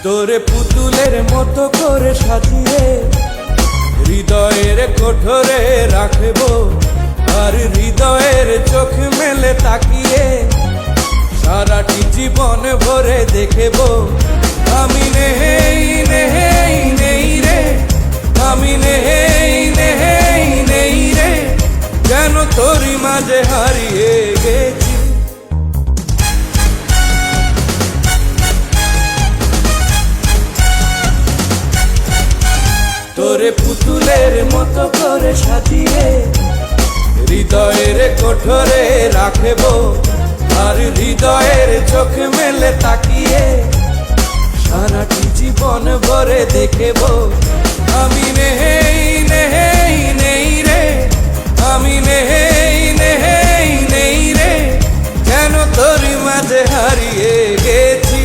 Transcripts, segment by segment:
তোরে পুতুলের মতো করে সাজিয়ে হৃদয়ের কোঠরে রাখবো, আর হৃদয়ের চোখ মেলে তাকিয়ে সারাটি জীবন ভরে দেখবো। আমি নেই নেই নেই রে, আমি নেই নেই নেই রে, যেন তোরই মাঝে হারিয়ে গেছি। তোরে পুতুলের মতো করে সাজিয়ে হৃদয়ের কোঠরে রাখবো, আর হৃদয়ের চোখ মেলে তাকিয়ে সারাটি জীবন ভরে দেখবো। আমি নেই নেই নেই রে, আমি নেই নেই নেই রে, যেন তোরই মাঝে হারিয়ে গেছি।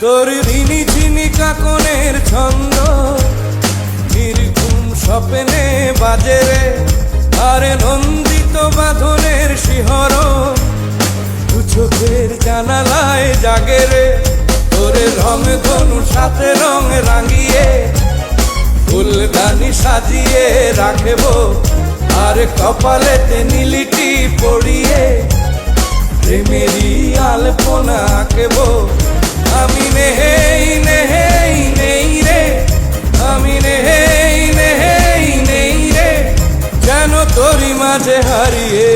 তোর ঋণী ঝিনি কাকনের ছন্দ নির্ঘুম স্বপ্নে বাজে রে, আরে নন্দিত বাঁধনের শিহরণ দু চোখের জানালায় জাগে রে। তোর রং ধনু সাথে রং রাঙিয়ে ফুলদানি সাজিয়ে রাখবো, আর কপালেতে নীলিটি পড়িয়ে প্রেমেরই আলপনা আঁকবো। আমি নেই নেই নেই রে, আমি নেই নেই নেই রে, যেন তোরই মাঝে হারিয়ে